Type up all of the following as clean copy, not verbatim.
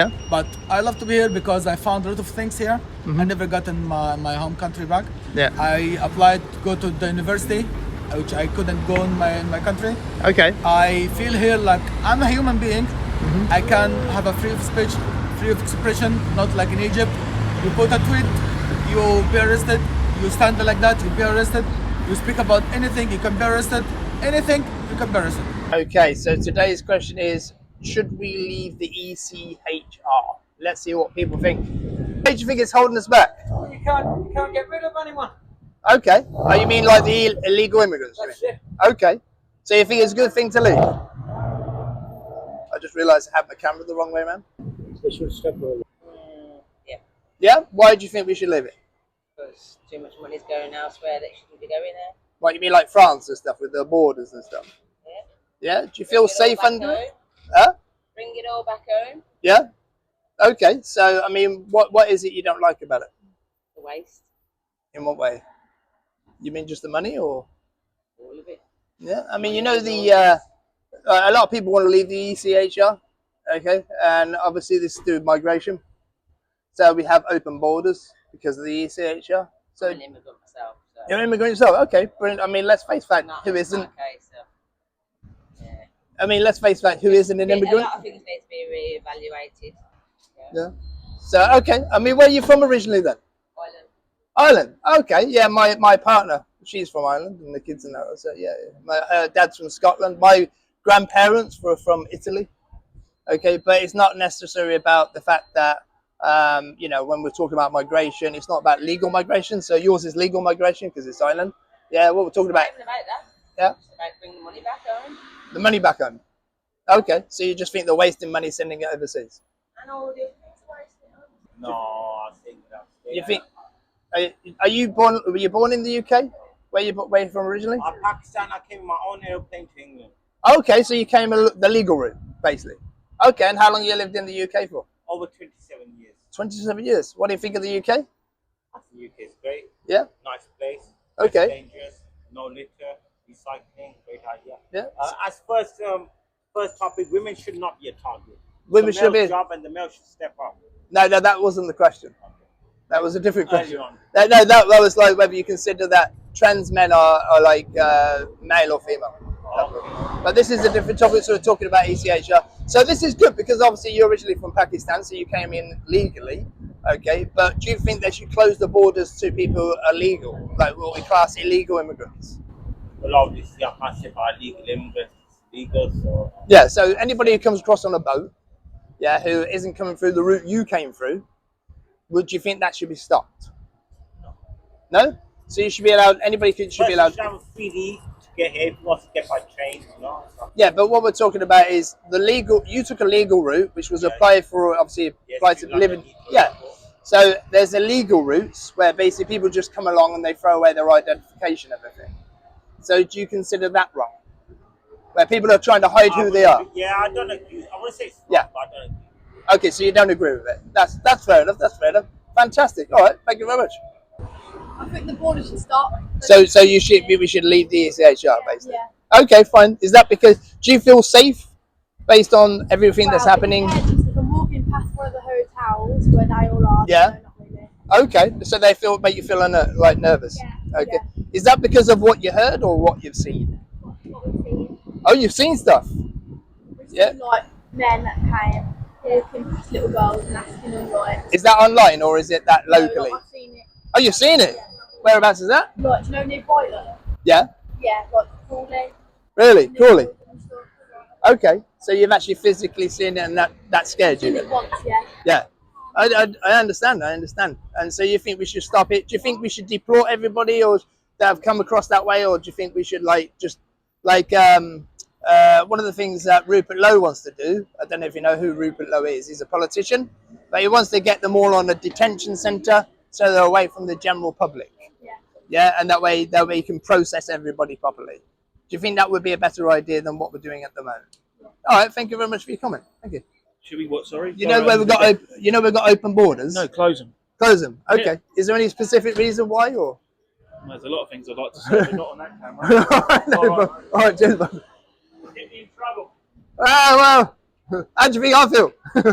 Yeah. But I love to be here because I found a lot of things here I never got in my home country back. Yeah. I applied to go to the university, which I couldn't go in my country. Okay. I feel here like I'm a human being. I can have a free of speech, free of expression, not like in Egypt. You put a tweet, you be arrested. You stand like that, you be arrested. You speak about anything, you can be arrested. Anything, you can be arrested. Okay, so today's question is, should we leave the ECHR? Let's see what people think. What do you think is holding us back? You can't get rid of anyone. Okay. Oh, you mean like the illegal immigrants? That's it. Okay. So you think it's a good thing to leave? I just realised I had my camera the wrong way, man. They should stop all. Yeah, Yeah? Why do you think we should leave it? because too much money's going elsewhere that shouldn't be going there. What, you mean like France and stuff with the borders and stuff? Yeah. Yeah? Do you feel Bring it all safe back under it? home. Huh? Bring it all back home. Yeah? Okay. So, I mean, what is it you don't like about it? The waste, In what way? You mean just the money or? all of it. Yeah, I mean, you know, a lot of people want to leave the ECHR, okay, and obviously this is through migration. So we have open borders because of the ECHR. So I'm an immigrant myself. So you're an immigrant yourself, okay, brilliant. I mean, let's face fact, not, who isn't? not a case of, yeah. I mean, let's face fact, who isn't an A immigrant? lot of things need to be re-evaluated. Yeah. So okay, I mean, where are you from originally then? Ireland. Ireland. Okay, yeah, my partner, she's from Ireland, and the kids in that. So yeah, her dad's from Scotland. My grandparents were from Italy. Okay, but it's not necessarily about the fact that you know, when we're talking about migration, it's not about legal migration. So yours is legal migration because it's Ireland. Yeah, what we're talking about. It's not even about that. Yeah, It's about bringing the money back home. the money back home. Okay, so you just think they're wasting money sending it overseas? And all the things are wasting home. No, I think that's. You think? Are you born? Were you born in the UK? Where you from originally? Pakistan, I came in my own airplane to England. Okay, so you came the legal route, basically. Okay, and how long you lived in the UK for? Over 27 years. 27 years. What do you think of the UK? I think the UK is great. Yeah. Nice place. Okay. Less dangerous. No litter. Recycling. Great idea. Yeah. As first topic, women should not be a target. Women the should be. job, and the male should step up. No, that wasn't the question. That was a different question. Early on. No, that was like whether you consider that trans men are like male or female. But this is a different topic, so we're talking about ECHR. So this is good because obviously you're originally from Pakistan, so you came in legally, okay? But do you think they should close the borders to people who are illegal, like what we class illegal immigrants? Well, obviously, I can't say about legal immigrants, legal, so. Yeah, so anybody who comes across on a boat, yeah, who isn't coming through the route you came through, would you think that should be stopped? No? So you should be allowed, anybody should be allowed. Travel freely to get here if you want to get by train, you know. So. Yeah, but what we're talking about is the legal, you took a legal route, which was applied for, obviously, applied to live in, yeah. So there's illegal routes where basically people just come along and they throw away their identification and everything. So do you consider that wrong? Where people are trying to hide who they are? Yeah, I don't agree. I want to say it's wrong, Yeah. but I don't agree. Okay, so you don't agree with it. That's fair enough, that's fair enough. Fantastic. All right, thank you very much. I think the border should stop. So we should leave the ECHR basically. Yeah. Okay, fine. Is that because, do you feel safe based on everything that's happening? Yeah, just if I'm walking past one of the hotels where they all are. Yeah. No, not really. Okay, so they make you feel like nervous. Yeah. Okay. Is that because of what you heard or what you've seen? What we've seen. Oh, you've seen stuff. We've Yeah. seen, like men that came walking past little girls and asking them like. Is that online or is it that locally? No, like, I've seen it. Oh, you've seen it? Whereabouts is that? Like, do you know near Brighton? Yeah. Yeah, like Crawley. Really? Crawley? And stuff. Okay. So you've actually physically seen it and that scared Seen you? it once, yeah. Yeah. I understand. And so you think we should stop it? Do you think we should deport everybody or that have come across that way, or do you think we should one of the things that Rupert Lowe wants to do, I don't know if you know who Rupert Lowe is, he's a politician, but he wants to get them all on a detention centre so they're away from the general public. Yeah. Yeah, and that way you can process everybody properly. Do you think that would be a better idea than what we're doing at the moment? All right, thank you very much for your comment. Thank you. Should we what? Sorry. You know where we've got open borders. No, close them. Close them. Okay. Yeah. Is there any specific reason why, or? There's a lot of things I'd like to say, but not on that camera. No, all right, cheers, bud. Get me in trouble. Ah, well, how do you think I feel? Well, no,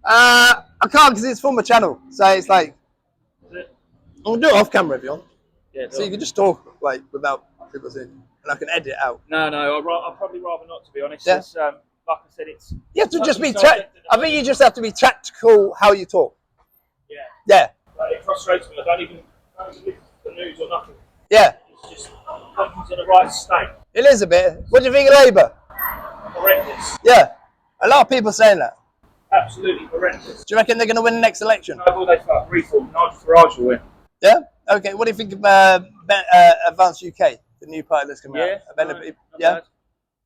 I can't because it's from a channel, so it's like Is it? I'll do it off camera if you want. Yeah. So you can just talk like without people seeing, and I can edit it out. No, I'd probably rather not, to be honest. Yeah. It's, like I said, it's. You have to just be. subject at the I think you just have to be tactical how you talk. Yeah. Yeah, Like, it frustrates me. I don't even listen to the news or nothing. yeah. It's just country's in the right state. It is a bit. What do you think of Labour? Horrendous. Yeah, a lot of people saying that. Absolutely horrendous. Do you reckon they're going to win the next election? No, all they start reform. Nigel Farage will win. Yeah. Okay. What do you think of Advance UK, the new party that's coming Yeah. out? Not Yeah. bad.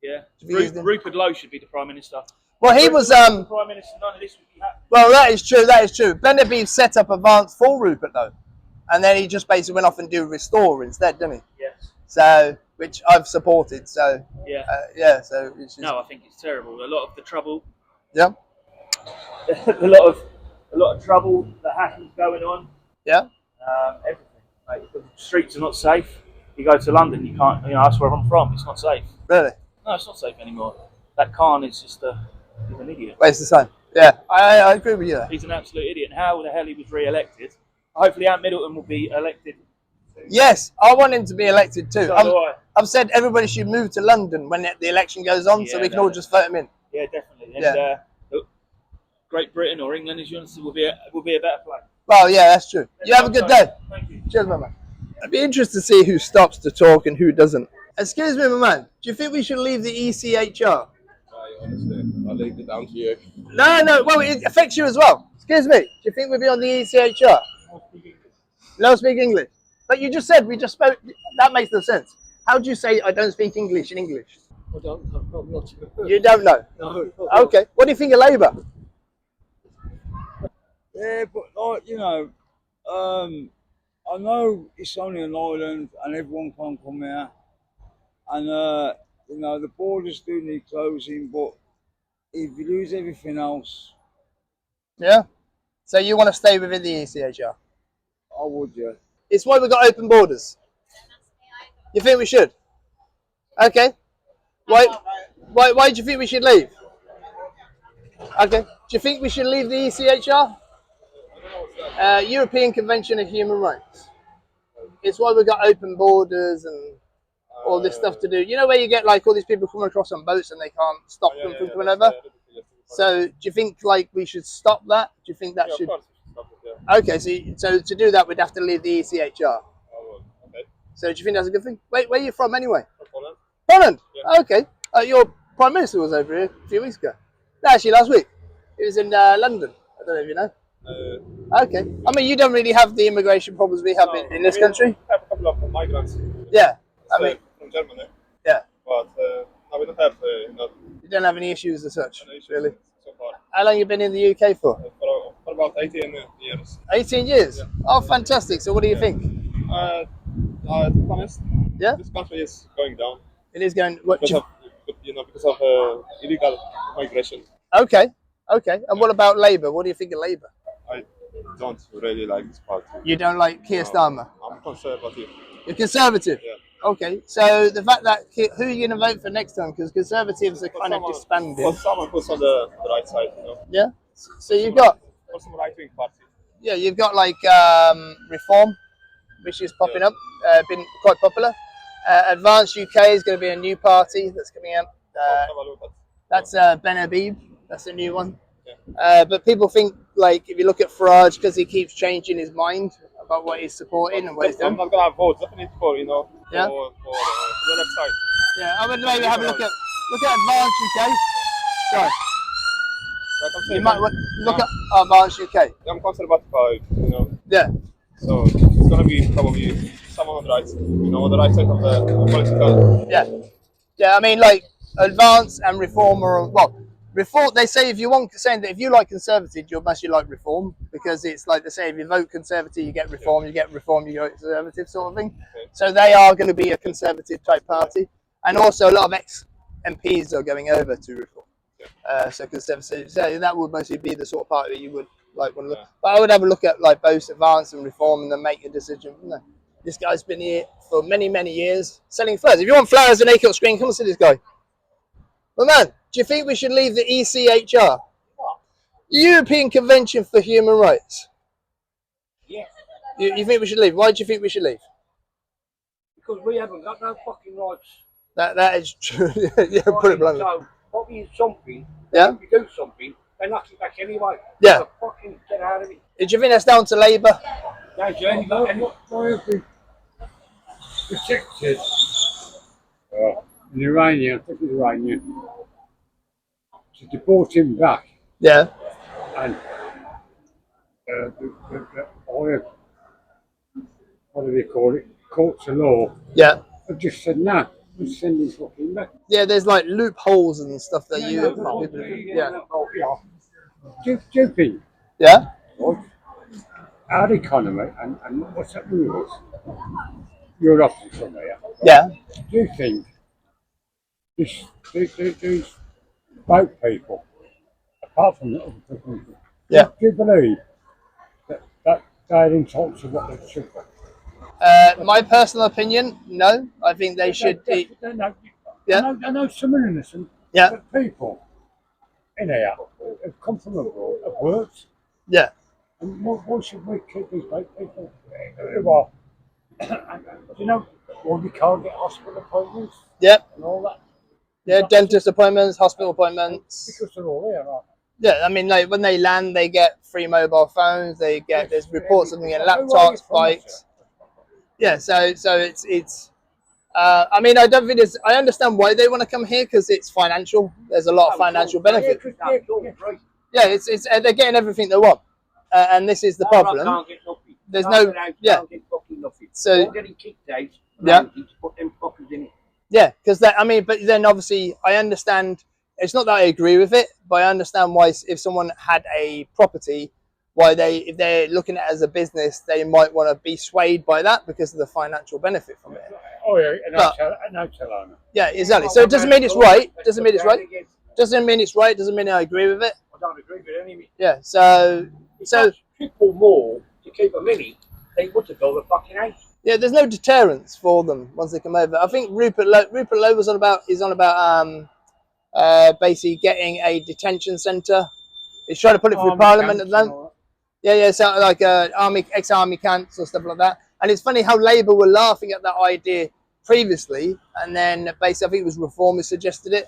Yeah. Do you think he's Rupert Lowe should be the Prime Minister. Well, he was. The Prime Minister, none of this would be happening. Well, that is true. That is true. Benabib set up Advance for Rupert though, and then he just basically went off and do Restore instead, didn't he? Yes. So, which I've supported. So, Yeah. yeah. So, it's just, No, I think it's terrible. A lot of the trouble. yeah, a lot of trouble that happens going on. yeah. Everything. Like, the streets are not safe. You go to London, you can't. You know, that's where I'm from. It's not safe. Really, No, it's not safe anymore. That Khan is just he's an idiot. waste of time. Yeah, I agree with you there. He's an absolute idiot. And how the hell he was re-elected? Hopefully, Ant Middleton will be elected. Yes, I want him to be elected too. So do I. I've said everybody should move to London when the election goes on, so Yeah, we can all just vote him in. Yeah, definitely. And Yeah. Great Britain or England, as you want to say, will be a better place. Well, yeah, that's true. You have a good day. Thank you. Cheers, my man. I'd be interested to see who stops to talk and who doesn't. Excuse me, my man. Do you think we should leave the ECHR? Honestly, I'll leave it down to you. No. Well, it affects you as well. Excuse me. Do you think we'd be on the ECHR? No, speak English. But you just said we just spoke. That makes no sense. How do you say I don't speak English in English? I'm not sure. You don't know. No. Okay. What do you think of Labour? Yeah, but like I know it's only an island and everyone can't come here, and the borders do need closing. But if you lose everything else, Yeah. So you want to stay within the ECHR? I would, yeah. It's why we've got open borders. You think we should? Okay. Why do you think we should leave? Okay. Do you think we should leave the ECHR? European Convention of Human Rights. It's why we've got open borders and all this stuff to do. You know where you get like all these people coming across on boats and they can't stop them from coming over? So do you think like we should stop that? Do you think that should? Okay, so to do that we'd have to leave the ECHR. So do you think that's a good thing? Wait, where are you from anyway? Poland. Poland? Okay. Your Prime Minister was over here a few weeks ago. No, actually last week. He was in London. I don't know if you know. Okay. I mean, you don't really have the immigration problems we have in this country. We have a couple of migrants. Yeah. I mean, from Germany. yeah. But no, we don't have You don't have any issues as such, any issues really. so far. How long have you been in the UK for? For about 18 years. 18 years? Yeah. Oh, fantastic. So what do you think? To be honest, Yeah? this country is going down It is going... What, because of illegal migration. okay. And what about Labour? What do you think of Labour? I don't really like this party. You don't like Keir Starmer? I'm conservative. You're Conservative? Yeah. Okay, so the fact that who are you going to vote for next time? Because Conservatives are kind of disbanded. For someone who's on the right side, Yeah. So you've got For some right-wing party. you've got like Reform, which is popping up, been quite popular. Advance UK is going to be a new party that's coming up. Have a look at. That's Ben Habib. That's a new one. But people think like if you look at Farage because he keeps changing his mind about what he's supporting and what he's I'm doing. not gonna vote definitely for Yeah. for the left side. Yeah, I would maybe have a look at Advance UK. Sorry, Like I'm you saying, might look at Advance UK. I'm conservative, Yeah. so it's gonna be probably someone on the right, on the right side of the political. Yeah, I mean, like Advance and Reform are Reform. They say if you want, saying that if you like Conservative, you must like Reform because it's like they say if you vote Conservative, you get Reform. You get Reform, you get Conservative, sort of thing. Okay. So they are going to be a Conservative type party, and also a lot of ex-MPs are going over to Reform. So Conservative. So that would mostly be the sort of party that you would like want to look. Yeah. But I would have a look at like both Advance and Reform, and then make a decision. No, this guy's been here for many years selling flowers. If you want flowers and ACOCKS screen, come and see this guy. But man, do you think we should leave the ECHR? European Convention for Human Rights. Yeah. You think we should leave? Why do you think we should leave? Because we haven't got no fucking rights. That is true. Yeah, put it bluntly. So, what is something, Yeah. if you do something, they knock you back anyway. Yeah. So fucking get out of it. Do you think that's down to Labour? No, Jane, Why have we protected an Iranian, I think it's Iranian, to deport him back? Yeah. And what do they call it? Courts of law Yeah. have just said, no, we'll send him fucking back. Yeah, there's like loopholes and stuff that Yeah. Do you think, Yeah. right, our economy and what's happening with us, you're often from here, right? Yeah. Do you think these boat people, apart from the other people, Yeah. do you believe that they're entitled to what they should be? My personal opinion, no. I think they should be. Yeah. I know some are innocent, Yeah. but people in here have come from abroad, have worked, Yeah. and why should we keep these boat people who are, you know, well, we can't get hospital appointments Yeah. and all that. Yeah. Dentist appointments, hospital appointments. Because they're all here, aren't Yeah. I mean, like when they land, they get free mobile phones. They get there's reports of them getting laptops, bikes. Yeah. So it's. I mean, I don't think it's. I understand why they want to come here because it's financial. There's a lot of financial benefit. Yeah, it's they're getting everything they want, and this is the problem. Can't get nothing. There's Can't no- get out, yeah. Can't get fucking nothing. So- All getting kicked out. Yeah. To put them fuckers in it. Yeah, because I mean, but then obviously I understand. It's not that I agree with it, but I understand why if someone had a property, why if they're looking at it as a business, they might want to be swayed by that because of the financial benefit from it. Oh yeah, But- an hotel owner. Yeah, exactly. So it doesn't mean it's right. Doesn't mean it's right. Doesn't mean it's right. Doesn't mean I agree with it. I don't agree with any of it. Yeah. So Triple more to keep a minute, they would have built a fucking house. yeah, there's no deterrence for them once they come over. I think Rupert Lowe is on about basically getting a detention centre. He's trying to put it through Parliament at the moment. Yeah, so like ex-army camps or stuff like that. And it's funny how Labour were laughing at that idea previously, and then basically I think it was Reform who suggested it.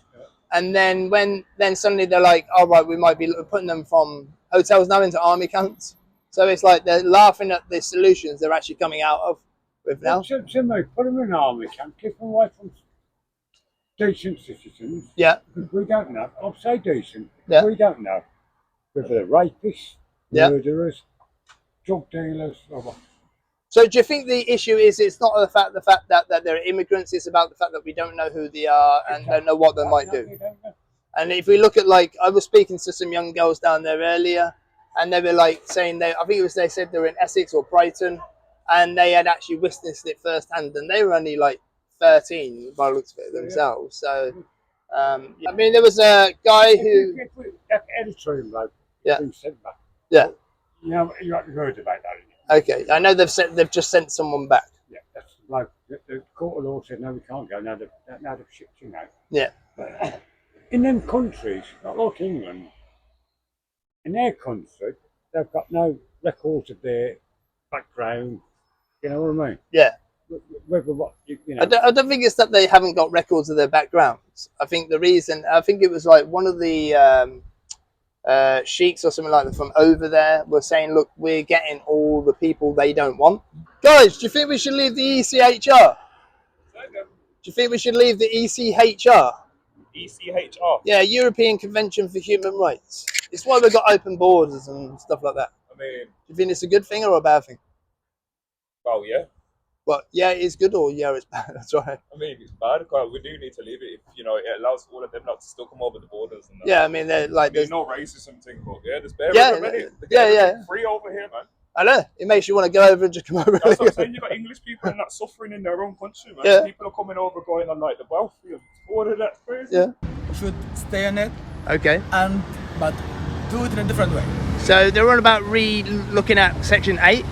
And then then suddenly they're like, "All right, we might be putting them from hotels now into army camps." So it's like they're laughing at the solutions they're actually coming out of with now. Somebody put them in an army camp, keep them away from decent citizens. Yeah, Because we don't know. I'll say decent. Yeah. We don't know whether they're rapists, Yeah. murderers, drug dealers, or what. So do you think the issue is it's not the fact that they're immigrants, it's about the fact that we don't know who they are and don't know what they might do? We don't know. And if we look at, like, I was speaking to some young girls down there earlier, and they were like saying I think it was they said they were in Essex or Brighton, and they had actually witnessed it firsthand, and they were only like 13 by the looks of it themselves. So I mean, there was a guy who That editorial bloke Yeah. being sent back. yeah. You know, you haven't heard about that. Okay, I know they've just sent someone back. Yeah, that's the bloke. The court of law said no, we can't go. Now they've shipped him out. Yeah. But in them countries, not like England, in their country, they've got no records of their background. You know what I mean? Yeah. Whether what you know. I don't think it's that they haven't got records of their backgrounds. I think the reason, I think it was like one of the sheiks or something like that from over there were saying, look, we're getting all the people they don't want. Guys, do you think we should leave the ECHR? Do you think we should leave the ECHR? ECHR. Yeah, European Convention for Human Rights. It's why we've got open borders and stuff like that. I mean, Do you think it's a good thing or a bad thing? well, yeah. Well, yeah, it's good or yeah, it's bad. That's right. I mean, it's bad because we do need to leave it. If, you know, it allows all of them not to still come over the borders. And that. Yeah, I mean, they're like, There's there's, no racism thing, but yeah, there's bare Yeah, everybody. yeah. Free over here, man. I know, it makes you want to go over and just come over. That's what I'm saying. You got English people not suffering in their own country, man. Yeah. People are coming over, going on like the wealthy and all of that crazy. Yeah. Should stay on it, Okay. but do it in a different way. So they're on about looking at Section 8,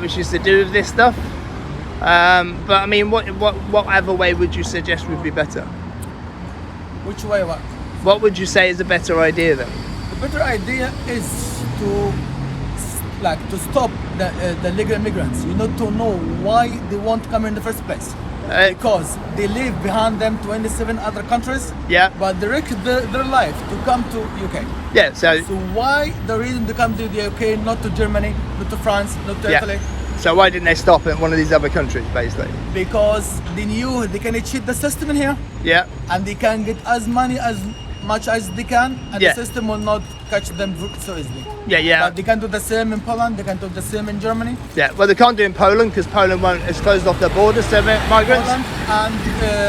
which is to do with this stuff. But I mean, what other way would you suggest would be better? Which way? What? What would you say is a better idea then? better idea is to stop the legal immigrants. You need to know why they won't come in the first place. Because they leave behind them 27 other countries. Yeah. But they risk their life to come to UK. Yeah. So why the reason to come to the UK, not to Germany, not to France, not to Italy? So why didn't they stop at one of these other countries, basically? Because they knew they can cheat the system in here. Yeah. And they can get as much as they can, and Yeah. the system will not catch them so easily. Yeah, yeah. But they can do the same in Poland. They can do the same in Germany. Yeah. Well, they can't do it in Poland because Poland it's closed off their borders to migrants. Poland and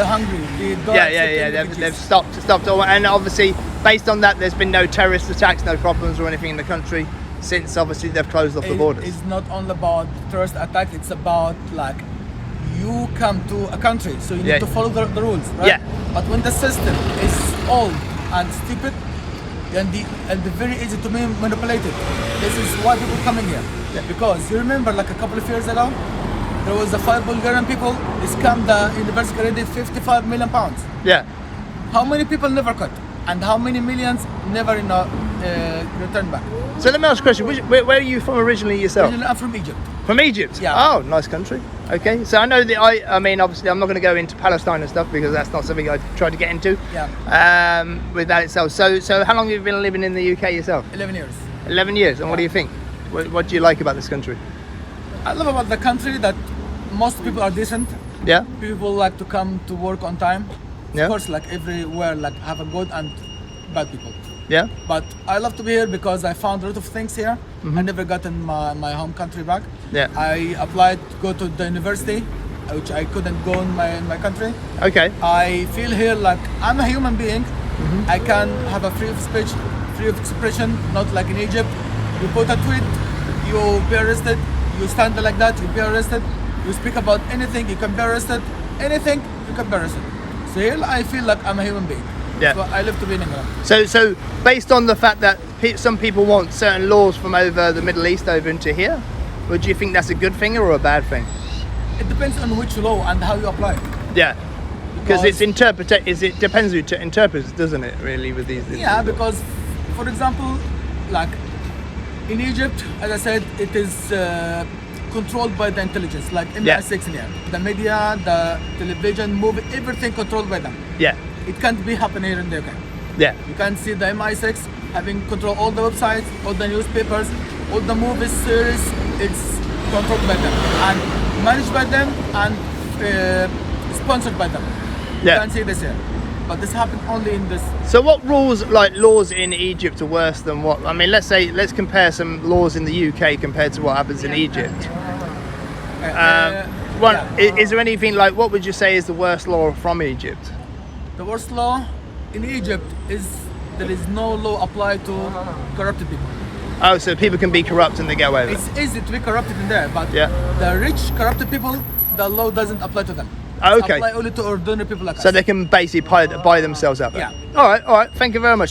Hungary. They don't Yeah, accept yeah, yeah. any They've refugees. stopped all, and obviously based on that, there's been no terrorist attacks, no problems or anything in the country since obviously they've closed off the borders. It's not only about terrorist attack. It's about you come to a country, so you need to follow the rules, right? Yeah. But when the system is old and stupid, and very easy to be manipulated, this is why people coming here. Yeah. Because you remember, a couple of years ago, there was 5 Bulgarian people. They scammed the university, already 55 million pounds. Yeah. How many people never cut, and how many millions never returned back? So let me ask a question. Where are you from originally yourself? Originally, I'm from Egypt. From Egypt? Yeah. Oh, nice country. Okay. So I know that I mean, obviously, I'm not going to go into Palestine and stuff because that's not something I tried to get into. Yeah. With that itself. So how long have you been living in the UK yourself? 11 years. 11 years. And what do you think? What do you like about this country? I love about the country that most people are decent. Yeah. People like to come to work on time. Yeah. Of course, everywhere, have a good and bad people. Yeah. But I love to be here because I found a lot of things here. I never got in my home country back. Yeah. I applied to go to the university, which I couldn't go in my country. Okay. I feel here like I'm a human being. I can have a free of speech, free of expression, not like in Egypt. You put a tweet, you be arrested. You stand like that, you be arrested. You speak about anything, you can be arrested. Anything, you can be arrested. So here I feel like I'm a human being. Yeah. So I live to be in England. So based on the fact that some people want certain laws from over the Middle East over into here, would you think that's a good thing or a bad thing? It depends on which law and how you apply it. Yeah. Because it depends who interprets, doesn't it, really, with these? Yeah, because, for example, in Egypt, as I said, it is controlled by the intelligence, like MI6 in here. The media, the television, movie, everything controlled by them. Yeah. It can't be happening here in the UK. Yeah. You can see the MI6 having control all the websites, all the newspapers, all the movies, series. It's controlled by them and managed by them and sponsored by them. Yeah. You can't see this here, but this happened only in this. So what laws in Egypt are worse than what? I mean, let's compare some laws in the UK compared to what happens in Egypt. Is there anything what would you say is the worst law from Egypt? The worst law in Egypt is there is no law applied to corrupted people. Oh, so people can be corrupt and they get away with it. It's easy to be corrupted in there, but the rich corrupted people, the law doesn't apply to them. Okay. Apply only to ordinary people like us. So they can basically buy themselves out there. Yeah. All right. Thank you very much.